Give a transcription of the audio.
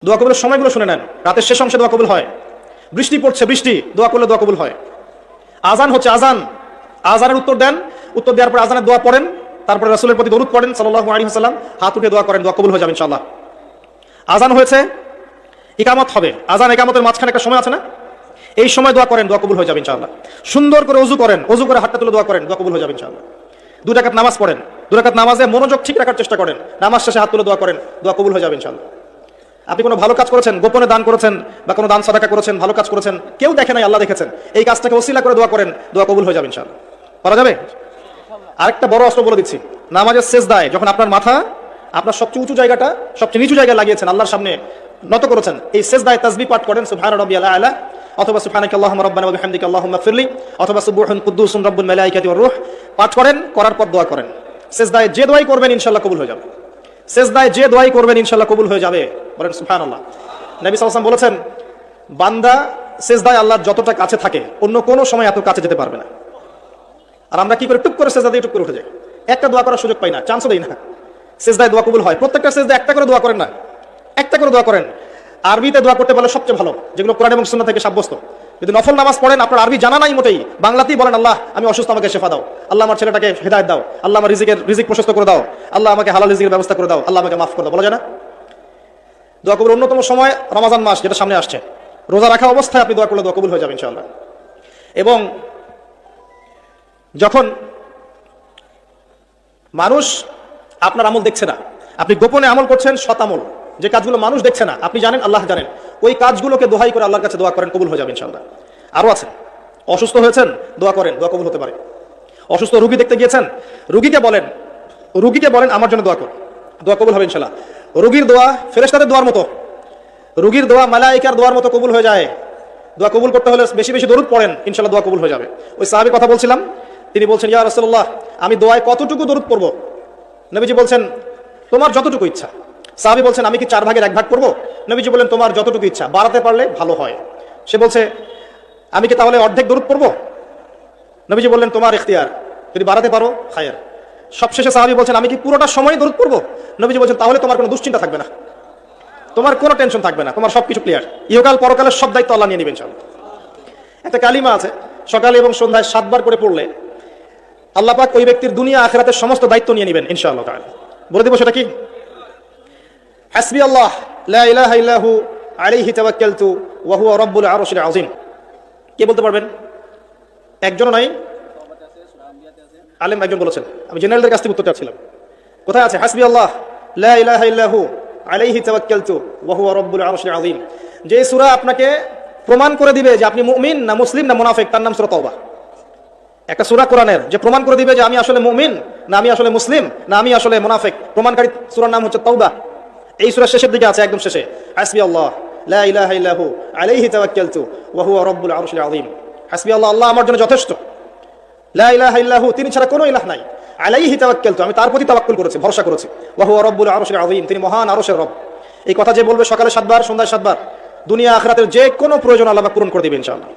দোয়া কবুলের সময়গুলো শুনে নেন। রাতের শেষ অংশে দোয়া কবুল হয়, বৃষ্টি পড়ছে, বৃষ্টি দোয়া করলে দোয়া কবুল হয়, আজান হচ্ছে, আজানের উত্তর দেন, উত্তর দেওয়ার পর আজানের দোয়া পড়েন, তারপরে রাসূলের প্রতি দরুদ পড়েন সাল্লাল্লাহু আলাইহি ওয়াসাল্লাম, হাত উঠে দোয়া করেন, দোয়া কবুল হয়ে যাবে ইনশাআল্লাহ। আজান হয়েছে, ইকামত হবে, আজান ইকামতের মাঝখানে একটা সময় আছে না, এই সময় দোয়া করেন, দোয়া কবুল হয়ে যাবে ইনশাআল্লাহ। সুন্দর করে ওযু করেন, ওযু করে হাতটা তুলে দোয়া করেন, দোয়া কবুল হয়ে যাবে ইনশাআল্লাহ। 2 রাকাত নামাজ পড়েন, 2 রাকাত নামাজে মনোযোগ ঠিক রাখার চেষ্টা করেন, নামাজ শেষে হাত তুলে দোয়া করেন, দোয়া কবুল হয়ে যাবে ইনশাআল্লাহ। আপনি কোনো ভালো কাজ করেছেন, গোপনে দান করেছেন বা কোনো দান সাদাকা করেছেন, ভালো কাজ করেছেন, কেউ দেখে নাই, আল্লাহ দেখেছেন, এই কাজটাকে ওসিলা করে দোয়া করেন, দোয়া কবুল হয়ে যাবে ইনশাআল্লাহ। পারা যাবে? আরেকটা বড় অস্ত্র বলে দিচ্ছি, নামাজের সেজদায় যখন আপনার মাথা আপনার সবচেয়ে উঁচু জায়গাটা সবচেয়ে নিচু জায়গায় লাগিয়েছেন, আল্লাহর সামনে নত করেছেন, এই সেজদায় তাসবিহ পাঠ করেন, সুবহান রাব্বিয়াল আ'লা অথবা সুবহানাকা আল্লাহুম্মা রাব্বানা ওয়া বিহামদিকা আল্লাহুম্মা ইগফিরলি অথবা সুবহুন কুদ্দুসুন রাব্বুল মালাইকাতি ওয়ার রূহ পাঠ করেন, করার পর দোয়া করেন। সেজদায় যে দোয়াই করবেন ইনশাআল্লাহ কবুল হয়ে যাবে, সেজদায় যে দোয়াই করবেন ইনশাআল্লাহ কবুল হয়ে যাবে, বলেন সুবহানাল্লাহ। নবী সাল্লাল্লাহু আলাইহি ওয়াসাল্লাম বলেছেন, বান্দা সেজদায় আল্লাহর যতটা কাছে থাকে অন্য কোনো সময় এত কাছে যেতে পারবে না। আর আমরা কি করে টুক করে সেজদা দিয়ে টুক করে উঠে যাই, একটা দোয়া করার সুযোগ পাই না, চান্সও দেই না। সেজদায় দোয়া কবুল হয়, প্রত্যেকটা সেজদায় একটা করে দোয়া করেন না, একটা করে দোয়া করেন। আরবিতে দোয়া করতে পারলে সবচেয়ে ভালো, যেগুলো কোরআন এবং সুন্নাহ থেকে সাব্যস্ত। যদি নফল নামাজ পড়েন, আপনার আরবি জানা নাই মোটেই, বাংলাতেই বলেন, আল্লাহ আমি অসুস্থ, আমাকে শেফা দাও, আল্লাহ আমার ছেলেটাকে হেদায়েত দাও, আল্লাহ আমার রিজিক প্রশস্ত করে দাও, আল্লাহ আমাকে হালাল রিজিকের ব্যবস্থা করে দাও, আল্লাহ আমাকে মাফ করে দাও, বলা যায় না? দোয়া কবুল অন্যতম সময় রমাজান মাস, যেটা সামনে আসছে, রোজা রাখা অবস্থায় আপনি দোয়া করলে দোয়া কবুল হয়ে যাবে ইনশাআল্লাহ। এবং যখন মানুষ আপনার আমল দেখছে না, আপনি গোপনে আমল করছেন, সৎ আমল, যে কাজগুলো মানুষ দেখছে না, আপনি জানেন, আল্লাহ জানেন, ওই কাজগুলোকে দোহাই করে আল্লাহর কাছে দোয়া করেন, কবুল হয়ে যাবে ইনশাআল্লাহ। আরো আছে, অসুস্থ হয়েছেন, দোয়া করেন, দোয়া কবুল হতে পারে। অসুস্থ রুগী দেখতে গিয়েছেন, রুগীকে বলেন আমার জন্য দোয়া কর, দোয়া কবুল হবে ইনশাআল্লাহ। রুগীর দোয়া ফেরেশতাদের দোয়ার মতো, রুগীর দোয়া মালায়েকার দোয়ার মতো কবুল হয়ে যায়। দোয়া কবুল করতে হলে বেশি বেশি দরুদ পড়েন, ইনশাআল্লাহ দোয়া কবুল হয়ে যাবে। ওই সাহাবীর কথা বলছিলাম, তিনি বলছেন, ইয়া রাসূলুল্লাহ, আমি দোয়ায় কতটুকু দরুদ পড়ব? নবীজি বলছেন, তোমার যতটুকু ইচ্ছা। সাহাবী বলছেন, আমি কি 4 ভাগের 1 ভাগ পড়ব? নবীজি বলেন, তোমার যতটুকু ইচ্ছা, বাড়াতে পারলে ভালো হয়। সে বলছে, আমি কি তাহলে অর্ধেক দরুদ পড়ব? নবীজি বললেন, তোমার ইখতিয়ার, যদি বাড়াতে পারো খায়ের। সবশেষে সাহাবী বলছেন, আমি কি পুরোটা সময় দরুদ পড়ব? নবীজি বলছেন, তাহলে তোমার কোনো দুশ্চিন্তা থাকবে না, তোমার কোনো টেনশন থাকবে না, তোমার সবকিছু ক্লিয়ার, ইহকাল পরকালের সব দায়িত্ব আল্লাহ নিয়ে নেবেন ইনশাআল্লাহ। একটা কালিমা আছে, সকালে এবং সন্ধ্যায় 7 বার করে পড়লে আল্লাহ পাক ওই ব্যক্তির দুনিয়া আখিরাতের সমস্ত দায়িত্ব নিয়ে নেবেন ইনশাআল্লাহ তাআলা। বলে দেব সেটা কি? হাসবি আল্লাহ লা ইলাহা ইল্লাহু আলাইহি তাওয়াক্কালতু ওয়া হুয়া রাব্বুল আরশিল আযীম। কে বলতে পারবেন? একজনও নাই? আলেম একজন বলেছেন, আমি জেনারেলদের কাছ থেকে উত্তর চাচ্ছিলাম। কোথায় আছে হাসবি আল্লাহ লা ইলাহা ইল্লাহু আলাইহি তাওয়াক্কালতু ওয়া হুয়া রাব্বুল আরশিল আযীম? যে সূরা আপনাকে প্রমাণ করে দিবে যে আপনি মুমিন না মুসলিম না মুনাফিক, তার নাম সূরা তাওবা। একটা সূরা কোরআনের যে প্রমাণ করে দিবে যে আমি আসলে মুমিন না আমি আসলে মুসলিম না আমি আসলে মুনাফিক, প্রমাণকারী সূরার নাম হচ্ছে তাওবা। এই সূরার শেষের দিকে আছে, একদম শেষে, হাসবি আল্লাহ লা ইলাহা ইল্লাহু আলাইহি তাওয়াক্কালতু ওয়া হুয়া রাব্বুল আরশিল আযীম। হাসবি আল্লাহ, আল্লাহ আমার জন্য যথেষ্ট, লা ইলাহা ইল্লাহু, তিনি ছাড়া কোনো ইলাহ নাই, আলাইহি তাওয়াক্কালতু, আমি তার প্রতি তাওয়াক্কুল করেছি, ভরসা করেছি, ওয়া হুয়া রাব্বুল আরশিল আযীম, তিনি মহান আরশের রব। এই কথা যে বলবে সকালে 7 বার, সন্ধ্যায় 7 বার, দুনিয়া আখিরাতের যে কোনো প্রয়োজন আল্লাহ পূরণ করে দিবেন ইনশাআল্লাহ।